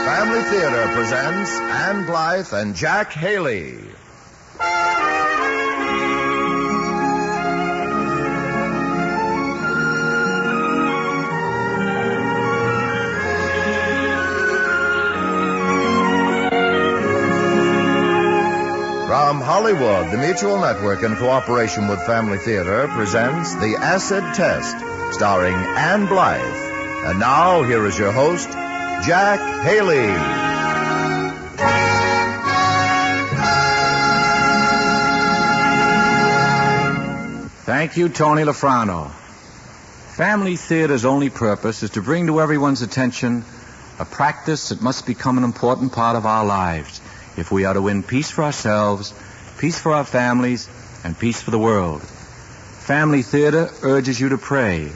Family Theater presents Ann Blythe and Jack Haley. From Hollywood, the Mutual Network, in cooperation with Family Theater, presents The Acid Test, starring Ann Blythe. And now, here is your host, Jack Haley. Thank you, Tony Lafrano. Family Theater's only purpose is to bring to everyone's attention a practice that must become an important part of our lives if we are to win peace for ourselves, peace for our families, and peace for the world. Family Theater urges you to pray.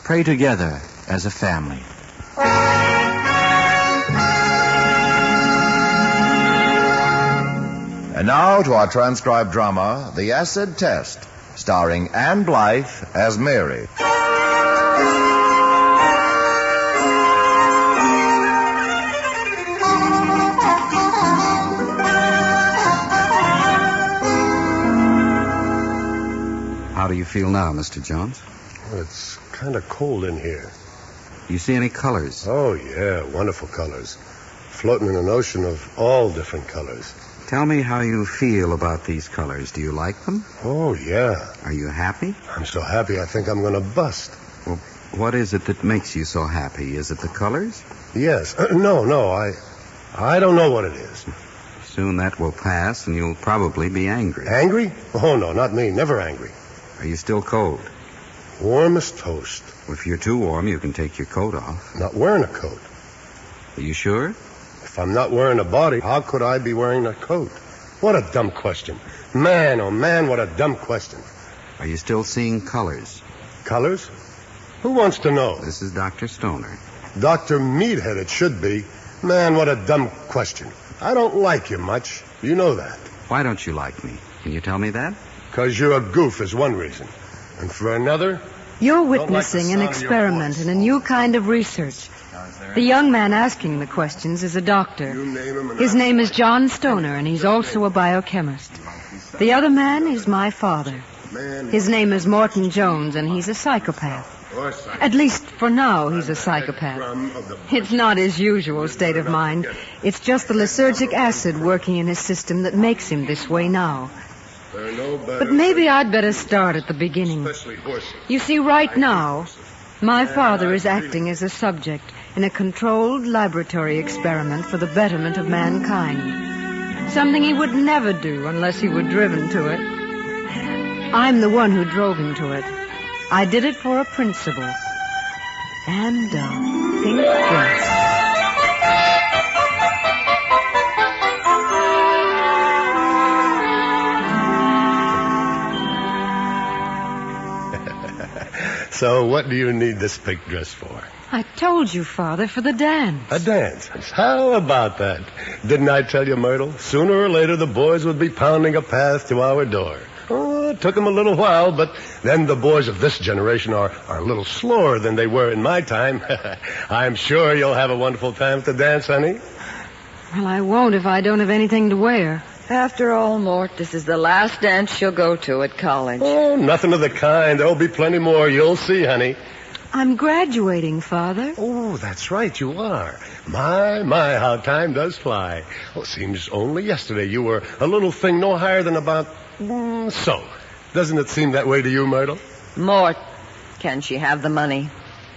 Pray together as a family. And now to our transcribed drama, The Acid Test, starring Ann Blythe as Mary. How do you feel now, Mr. Jones? Well, it's kind of cold in here. You see any colors? Oh, yeah, wonderful colors. Floating in an ocean of all different colors. Tell me how you feel about these colors. Do you like them? Oh, yeah. Are you happy? I'm so happy I think I'm going to bust. Well, what is it that makes you so happy? Is it the colors? Yes. No, I don't know what it is. Soon that will pass, and you'll probably be angry. Angry? Oh, no, not me. Never angry. Are you still cold? Warm as toast. If you're too warm, you can take your coat off. Not wearing a coat. Are you sure? If I'm not wearing a body, how could I be wearing a coat? What a dumb question. Man, oh man, what a dumb question. Are you still seeing colors? Colors? Who wants to know? This is Dr. Stoner. Dr. Meathead, it should be. Man, what a dumb question. I don't like you much. You know that. Why don't you like me? Can you tell me that? Because you're a goof is one reason. And for another... You're witnessing an experiment in a new kind of research. The young man asking the questions is a doctor. His name is John Stoner, and he's also a biochemist. The other man is my father. His name is Morton Jones, and he's a psychopath. At least for now, he's a psychopath. It's not his usual state of mind. It's just the lysergic acid working in his system that makes him this way now. But maybe I'd better start at the beginning. You see, right now, my father is acting as a subject in a controlled laboratory experiment for the betterment of mankind. Something he would never do unless he were driven to it. I'm the one who drove him to it. I did it for a principle. And a pink dress. So what do you need this pink dress for? I told you, Father, for the dance. A dance? How about that? Didn't I tell you, Myrtle? Sooner or later, the boys would be pounding a path to our door. Oh, it took them a little while, but then the boys of this generation are a little slower than they were in my time. I'm sure you'll have a wonderful time at the dance, honey. Well, I won't if I don't have anything to wear. After all, Mort, this is the last dance she'll go to at college. Oh, nothing of the kind. There'll be plenty more. You'll see, honey. I'm graduating, Father. Oh, that's right, you are. My, how time does fly. Oh, seems only yesterday you were a little thing no higher than about... so. Doesn't it seem that way to you, Myrtle? Mort, can she have the money?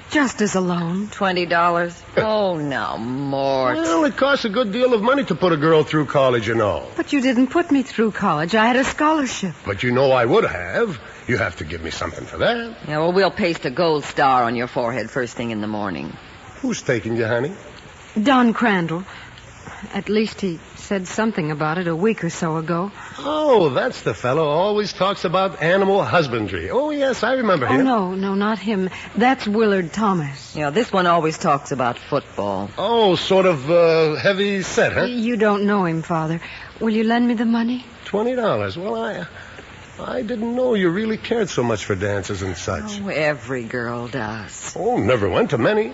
Just as a loan. $20? Oh, now, Mort. Well, it costs a good deal of money to put a girl through college, you know. But you didn't put me through college. I had a scholarship. But you know I would have. You have to give me something for that. Yeah, well, we'll paste a gold star on your forehead first thing in the morning. Who's taking you, honey? Don Crandall. At least he said something about it a week or so ago. Oh, that's the fellow who always talks about animal husbandry. Oh, yes, I remember him. Oh, no, not him. That's Willard Thomas. Yeah, this one always talks about football. Oh, sort of heavy set, huh? You don't know him, Father. Will you lend me the money? $20. Well, I didn't know you really cared so much for dances and such. Oh, every girl does. Oh, never went to many.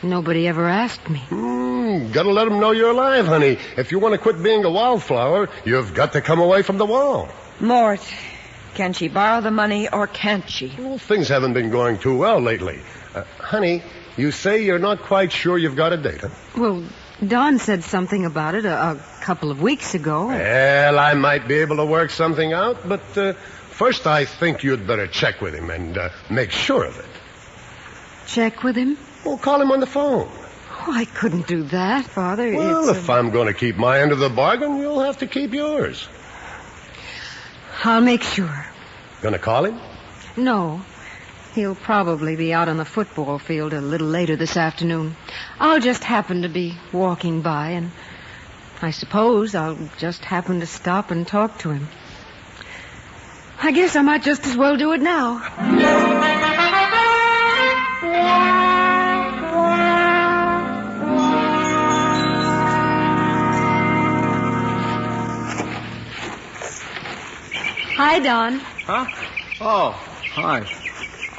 Nobody ever asked me. Gotta let them know you're alive, honey. If you want to quit being a wildflower, you've got to come away from the wall. Mort, can she borrow the money or can't she? Well, things haven't been going too well lately. Honey, you say you're not quite sure you've got a date, huh? Well, Don said something about it a couple of weeks ago. Well, I might be able to work something out, but first I think you'd better check with him and make sure of it. Check with him? Well, call him on the phone. Oh, I couldn't do that, Father. Well, if I'm going to keep my end of the bargain, you'll have to keep yours. I'll make sure. Gonna call him? No. He'll probably be out on the football field a little later this afternoon. I'll just happen to be walking by, and I suppose I'll just happen to stop and talk to him. I guess I might just as well do it now. Hi, Don. Huh? Oh, hi.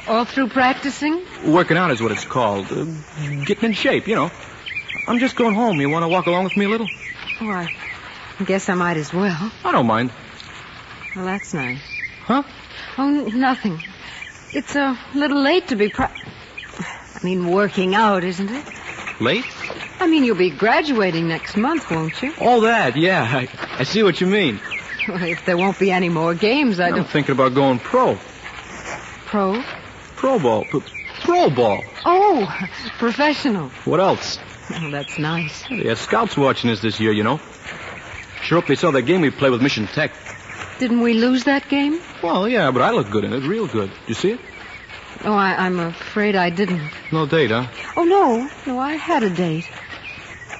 All through practicing? Working out is what it's called. Getting in shape, you know. I'm just going home. You want to walk along with me a little? Oh, I guess I might as well. I don't mind. Well, that's nice. Huh? Oh, nothing. It's a little late to be working out, isn't it? Late? I mean, you'll be graduating next month, won't you? Oh, that, yeah. I see what you mean. Well, if there won't be any more games, I'm thinking about going pro. Pro? Pro ball. Pro ball. Oh, professional. What else? Oh, that's nice. They had scouts watching us this year, you know. Sure hope they saw that game we played with Mission Tech. Didn't we lose that game? Well, yeah, but I looked good in it. Real good. Did you see it? Oh, I'm afraid I didn't. No date, huh? Oh, no. No, I had a date.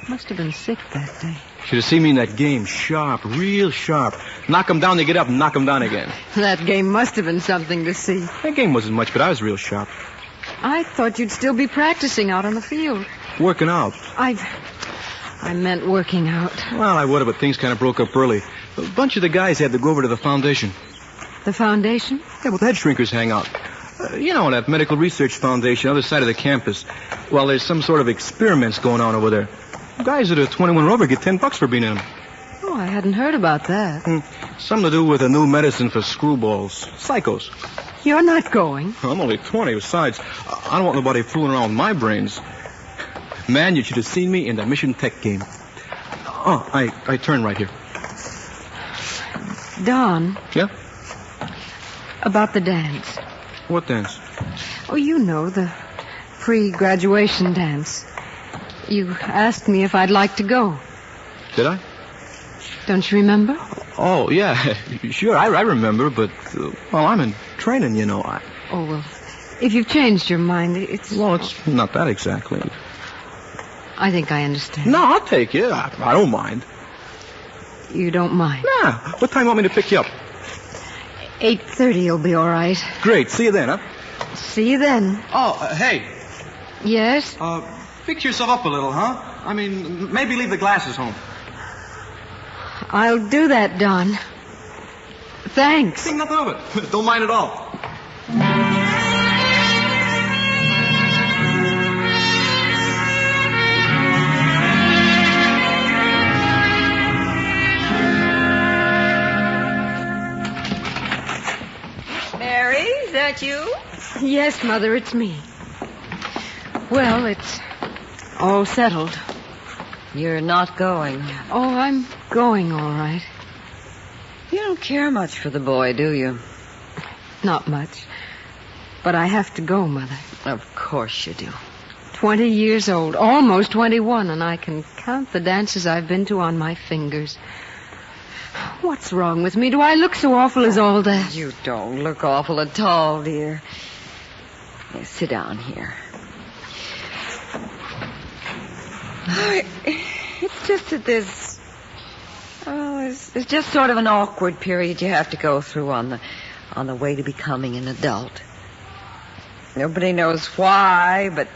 Must have been sick that day. Should have seen me in that game. Sharp, real sharp. Knock 'em down, they get up, and knock 'em down again. That game must have been something to see. That game wasn't much, but I was real sharp. I thought you'd still be practicing out on the field. Working out. I meant working out. Well, I would have, but things kind of broke up early. A bunch of the guys had to go over to the foundation. The foundation? Yeah, well, the head shrinkers hang out. You know, that medical research foundation, other side of the campus. Well, there's some sort of experiments going on over there. Guys that are 21 or over get $10 for being in them. Oh, I hadn't heard about that. Something to do with a new medicine for screwballs. Psychos. You're not going. I'm only 20. Besides, I don't want nobody fooling around with my brains. Man, you should have seen me in that Mission Tech game. Oh, I turn right here. Don. Yeah? About the dance. What dance? Oh, you know, the pre-graduation dance. You asked me if I'd like to go. Did I? Don't you remember? Oh, yeah. Sure, I remember, but, well, I'm in training, you know. Oh, well, if you've changed your mind, it's... Well, it's not that exactly. I think I understand. No, I'll take you. I don't mind. You don't mind? Nah. What time do you want me to pick you up? 8:30 will be all right. Great. See you then, huh? See you then. Oh, hey. Yes? Fix yourself up a little, huh? I mean, maybe leave the glasses home. I'll do that, Don. Thanks. Think nothing of it. Don't mind at all. Mary, is that you? Yes, Mother, it's me. Well, it's all settled. You're not going. Oh, I'm going all right. You don't care much for the boy, do you? Not much. But I have to go, Mother. Of course you do. 20 years old, almost 21, and I can count the dances I've been to on my fingers. What's wrong with me? Do I look so awful as all that? You don't look awful at all, dear. Here, sit down here. It's just that there's just sort of an awkward period you have to go through on the way to becoming an adult. Nobody knows why, but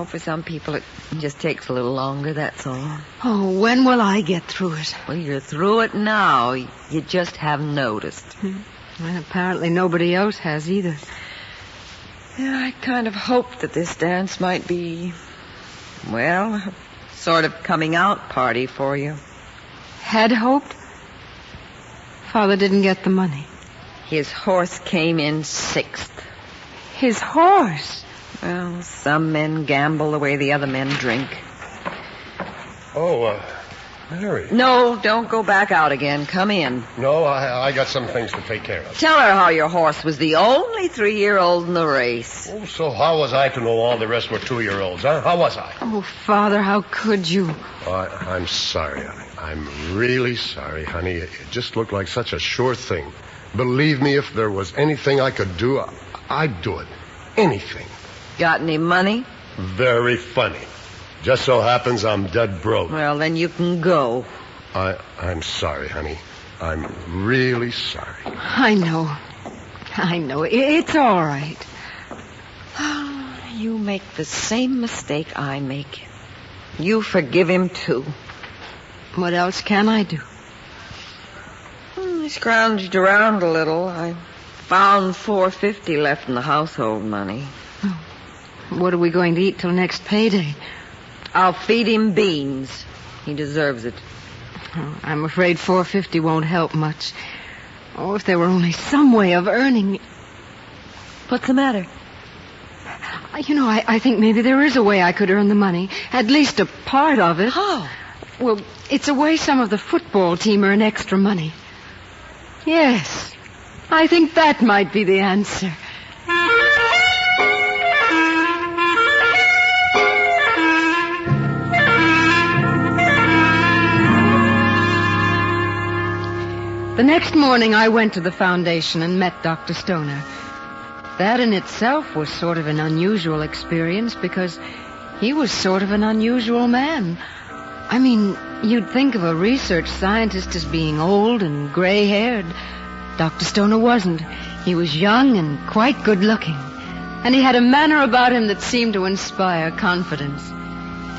for some people it just takes a little longer, that's all. Oh, when will I get through it? Well, you're through it now. You just haven't noticed. And apparently nobody else has either. Yeah, I kind of hoped that this dance might be Well, sort of coming out party for you. Had hoped? Father didn't get the money. His horse came in 6th. His horse? Well, some men gamble the way the other men drink. Oh, Mary. No, don't go back out again. Come in. No, I got some things to take care of. Tell her how your horse was the only 3-year-old in the race. Oh, so how was I to know all the rest were 2-year-olds, huh? How was I? Oh, Father, how could you? Oh, I'm sorry, honey. I'm really sorry, honey. It just looked like such a sure thing. Believe me, if there was anything I could do, I'd do it. Anything. Got any money? Very funny. Just so happens I'm dead broke. Well, then you can go. I'm sorry, honey. I'm really sorry. I know. It's all right. You make the same mistake I make. You forgive him, too. What else can I do? I scrounged around a little. I found $4.50 left in the household money. Oh. What are we going to eat till next payday? I'll feed him beans. He deserves it. Oh, I'm afraid $4.50 won't help much. Oh, if there were only some way of earning... What's the matter? You know, I think maybe there is a way I could earn the money. At least a part of it. How? Well, it's a way some of the football team earn extra money. Yes, I think that might be the answer. The next morning, I went to the foundation and met Dr. Stoner. That in itself was sort of an unusual experience because he was sort of an unusual man. I mean, you'd think of a research scientist as being old and gray-haired. Dr. Stoner wasn't. He was young and quite good-looking. And he had a manner about him that seemed to inspire confidence.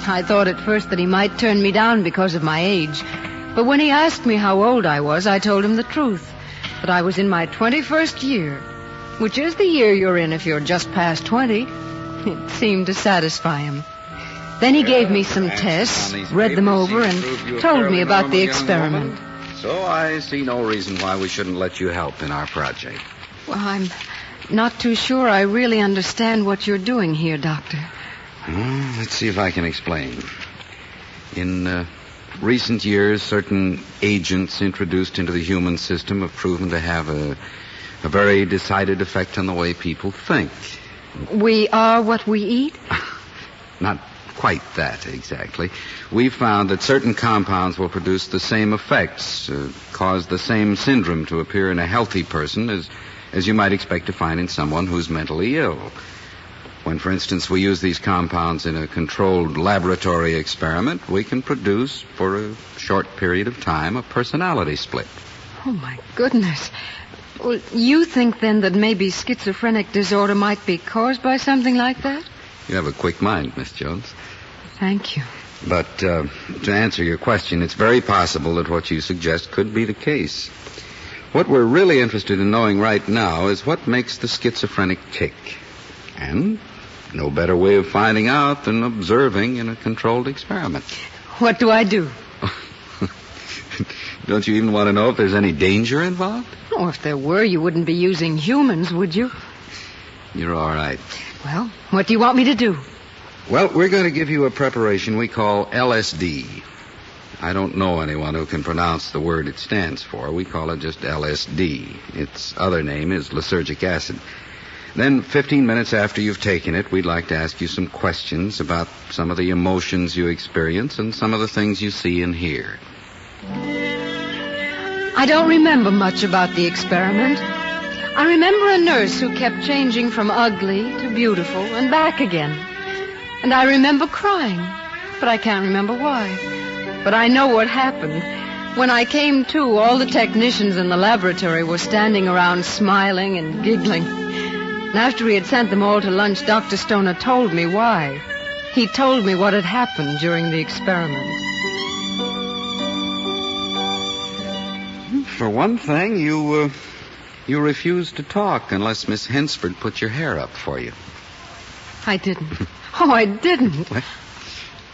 I thought at first that he might turn me down because of my age. But when he asked me how old I was, I told him the truth, that I was in my 21st year, which is the year you're in if you're just past 20. It seemed to satisfy him. Then he gave me some tests, read them over, and told me about the experiment. So I see no reason why we shouldn't let you help in our project. Well, I'm not too sure I really understand what you're doing here, Doctor. Let's see if I can explain. In recent years, certain agents introduced into the human system have proven to have a very decided effect on the way people think. We are what we eat? Not quite that, exactly. We've found that certain compounds will produce the same effects, cause the same syndrome to appear in a healthy person as you might expect to find in someone who's mentally ill. When, for instance, we use these compounds in a controlled laboratory experiment, we can produce, for a short period of time, a personality split. Oh, my goodness. Well, you think, then, that maybe schizophrenic disorder might be caused by something like that? You have a quick mind, Miss Jones. Thank you. But to answer your question, it's very possible that what you suggest could be the case. What we're really interested in knowing right now is what makes the schizophrenic tick. And no better way of finding out than observing in a controlled experiment. What do I do? Don't you even want to know if there's any danger involved? Oh, if there were, you wouldn't be using humans, would you? You're all right. Well, what do you want me to do? Well, we're going to give you a preparation we call LSD. I don't know anyone who can pronounce the word it stands for. We call it just LSD. Its other name is lysergic acid. Then, 15 minutes after you've taken it, we'd like to ask you some questions about some of the emotions you experience and some of the things you see and hear. I don't remember much about the experiment. I remember a nurse who kept changing from ugly to beautiful and back again. And I remember crying, but I can't remember why. But I know what happened. When I came to, all the technicians in the laboratory were standing around smiling and giggling. And after he had sent them all to lunch, Dr. Stoner told me why. He told me what had happened during the experiment. For one thing, you refused to talk unless Miss Hensford put your hair up for you. I didn't. Oh, I didn't.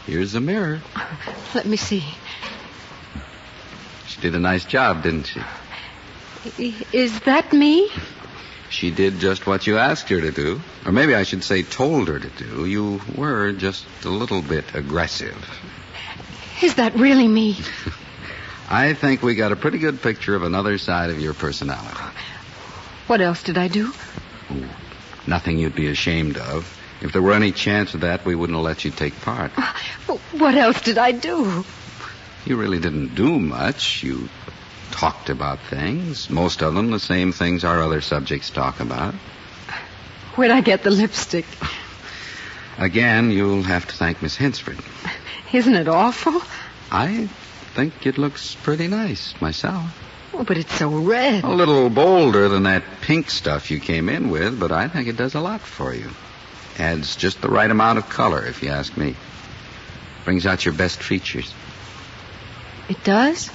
Here's the mirror. Let me see. She did a nice job, didn't she? Is that me? She did just what you asked her to do. Or maybe I should say told her to do. You were just a little bit aggressive. Is that really me? I think we got a pretty good picture of another side of your personality. What else did I do? Oh, nothing you'd be ashamed of. If there were any chance of that, we wouldn't have let you take part. What else did I do? You really didn't do much. You talked about things. Most of them the same things our other subjects talk about. Where'd I get the lipstick? Again, you'll have to thank Miss Hensford. Isn't it awful? I think it looks pretty nice myself. Oh, but it's so red. A little bolder than that pink stuff you came in with, but I think it does a lot for you. Adds just the right amount of color, if you ask me. Brings out your best features. It does?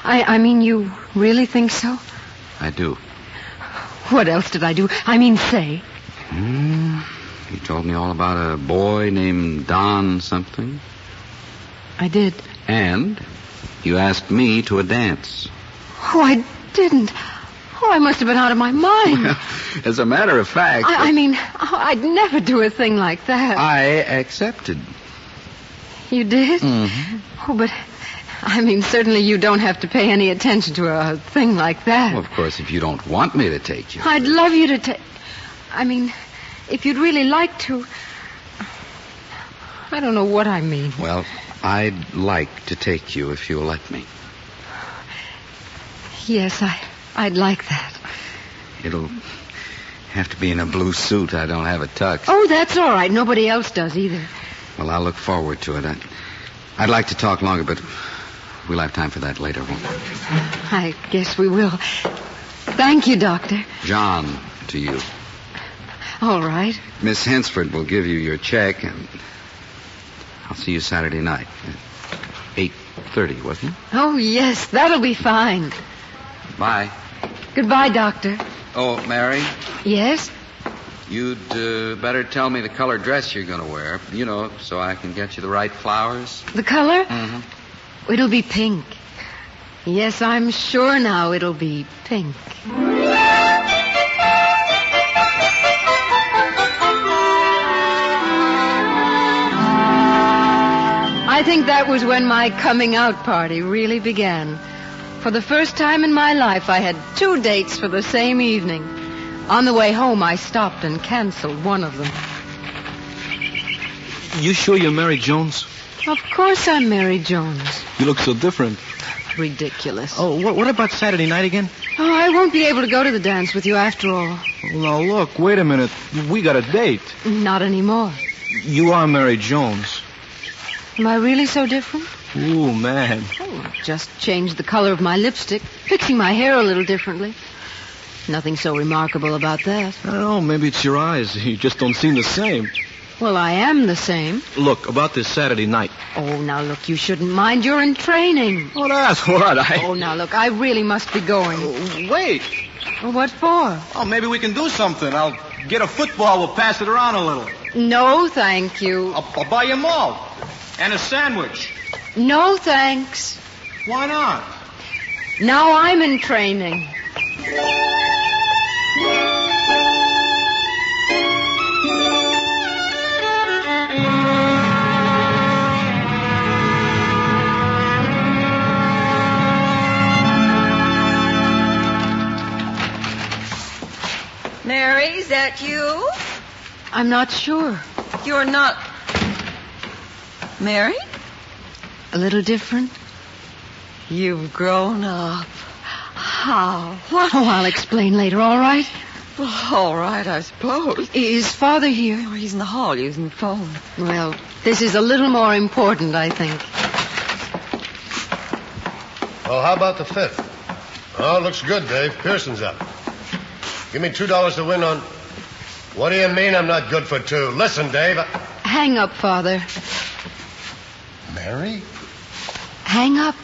I mean, you really think so? I do. What else did I do? I mean, say. You told me all about a boy named Don something. I did. And you asked me to a dance. Oh, I didn't. Oh, I must have been out of my mind. Well, as a matter of fact... I mean, I'd never do a thing like that. I accepted. You did? Mm-hmm. Oh, but... I mean, certainly you don't have to pay any attention to a thing like that. Well, of course, if you don't want me to take you. I'd love you to take... I mean, if you'd really like to... I don't know what I mean. Well, I'd like to take you if you'll let me. Yes, I'd like that. It'll have to be in a blue suit. I don't have a tux. Oh, that's all right. Nobody else does either. Well, I'll look forward to it. I'd like to talk longer, but we'll have time for that later, won't we? I guess we will. Thank you, Doctor. John, to you. All right. Miss Hensford will give you your check, and I'll see you Saturday night. 8:30, wasn't it? Oh, yes, that'll be fine. Bye. Goodbye, Doctor. Oh, Mary, Yes? you'd better tell me the color dress you're going to wear, you know, so I can get you the right flowers. The color? Mm-hmm. It'll be pink. Yes, I'm sure now it'll be pink. I think that was when my coming out party really began. For the first time in my life, I had 2 dates for the same evening. On the way home, I stopped and canceled one of them. You sure you're Mary Jones? Of course I'm Mary Jones. You look so different. Ridiculous. Oh, what about Saturday night again? Oh, I won't be able to go to the dance with you after all. Now, look, wait a minute. We got a date. Not anymore. You are Mary Jones. Am I really so different? Ooh, man. Oh, just changed the color of my lipstick, fixing my hair a little differently. Nothing so remarkable about that. I don't know, maybe it's your eyes. You just don't seem the same. Well, I am the same. Look, about this Saturday night. Oh, now look, you shouldn't mind. You're in training. Oh, that's what Oh, now look, I really must be going. Wait. Well, what for? Oh, maybe we can do something. I'll get a football. We'll pass it around a little. No, thank you. I'll buy you a malt. And a sandwich. No, thanks. Why not? Now I'm in training. Mary, is that you? I'm not sure. You're not... Mary? A little different? You've grown up. How? What? Oh, I'll explain later, all right? Well, all right, I suppose. Is Father here? Oh, he's in the hall using the phone. Well, this is a little more important, I think. Oh, how about the 5th? Oh, looks good, Dave. Pearson's up. Give me $2 to win on... What do you mean I'm not good for 2? Listen, Dave. Hang up, Father. Mary? Hang up.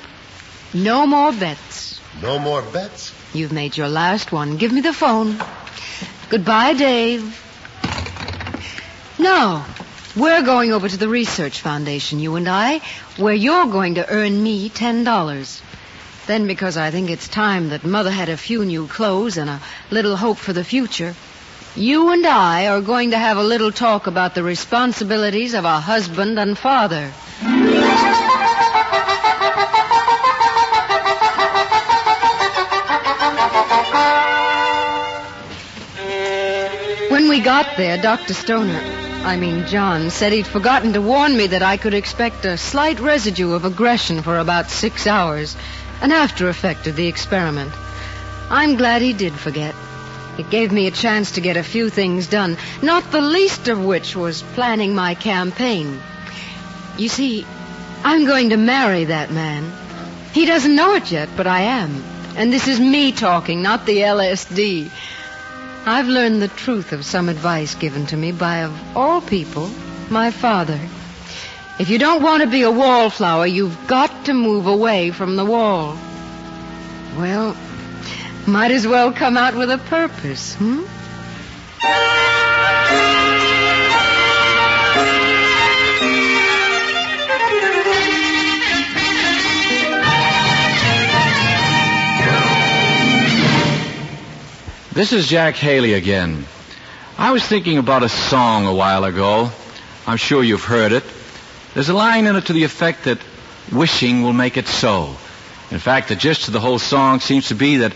No more bets. No more bets? You've made your last one. Give me the phone. Goodbye, Dave. No. We're going over to the Research Foundation, you and I, where you're going to earn me $10. Then, because I think it's time that Mother had a few new clothes and a little hope for the future, you and I are going to have a little talk about the responsibilities of a husband and father. When we got there, Dr. John, said he'd forgotten to warn me that I could expect a slight residue of aggression for about 6 hours, an after effect of the experiment. I'm glad he did forget. It gave me a chance to get a few things done, not the least of which was planning my campaign. You see, I'm going to marry that man. He doesn't know it yet, but I am. And this is me talking, not the LSD. I've learned the truth of some advice given to me by, of all people, my father. If you don't want to be a wallflower, you've got to move away from the wall. Well, might as well come out with a purpose, This is Jack Haley again. I was thinking about a song a while ago. I'm sure you've heard it. There's a line in it to the effect that wishing will make it so. In fact, the gist of the whole song seems to be that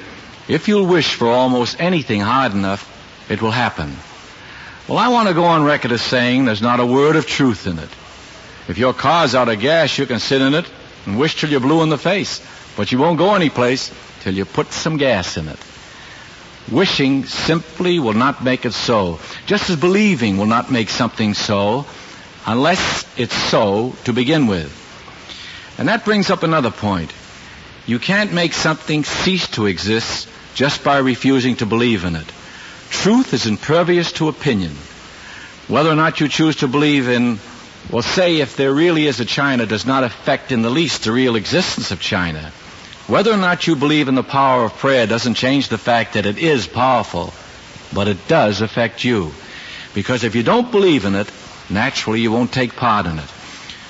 if you'll wish for almost anything hard enough, it will happen. Well, I want to go on record as saying there's not a word of truth in it. If your car's out of gas, you can sit in it and wish till you're blue in the face, but you won't go anyplace till you put some gas in it. Wishing simply will not make it so, just as believing will not make something so unless it's so to begin with. And that brings up another point. You can't make something cease to exist just by refusing to believe in it. Truth is impervious to opinion. Whether or not you choose to believe in, well, say if there really is a China does not affect in the least the real existence of China. Whether or not you believe in the power of prayer doesn't change the fact that it is powerful, but it does affect you. Because if you don't believe in it, naturally you won't take part in it.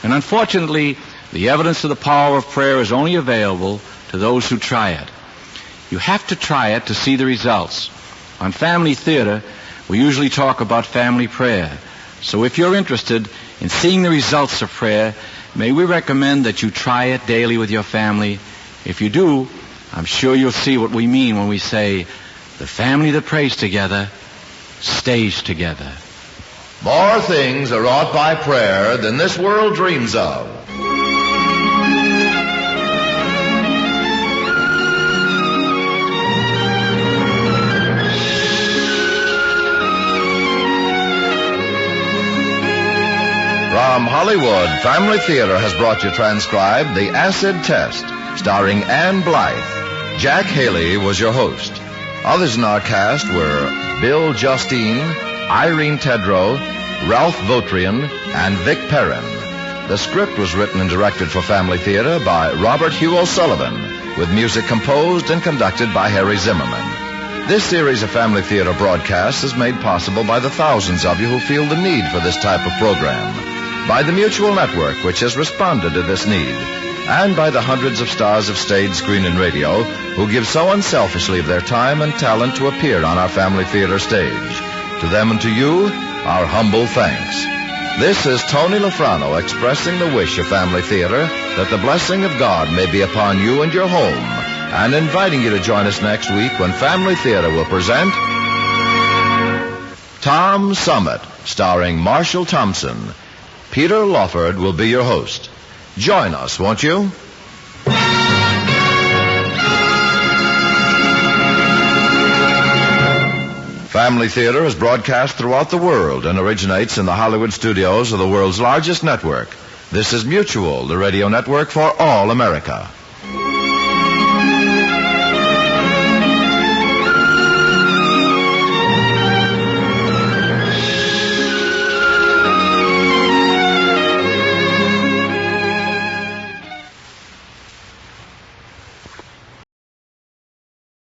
And unfortunately, the evidence of the power of prayer is only available to those who try it. You have to try it to see the results. On Family Theater, we usually talk about family prayer. So if you're interested in seeing the results of prayer, may we recommend that you try it daily with your family. If you do, I'm sure you'll see what we mean when we say, the family that prays together stays together. More things are wrought by prayer than this world dreams of. From Hollywood, Family Theater has brought you transcribed The Acid Test, starring Ann Blythe. Jack Haley was your host. Others in our cast were Bill Justine, Irene Tedrow, Ralph Votrian, and Vic Perrin. The script was written and directed for Family Theater by Robert Hugh O'Sullivan, with music composed and conducted by Harry Zimmerman. This series of Family Theater broadcasts is made possible by the thousands of you who feel the need for this type of program, by the Mutual Network, which has responded to this need, and by the hundreds of stars of stage, screen, and radio who give so unselfishly of their time and talent to appear on our Family Theater stage. To them and to you, our humble thanks. This is Tony Lafrano expressing the wish of Family Theater that the blessing of God may be upon you and your home, and inviting you to join us next week when Family Theater will present Tom Summit, starring Marshall Thompson. Peter Lawford will be your host. Join us, won't you? Family Theater is broadcast throughout the world and originates in the Hollywood studios of the world's largest network. This is Mutual, the radio network for all America.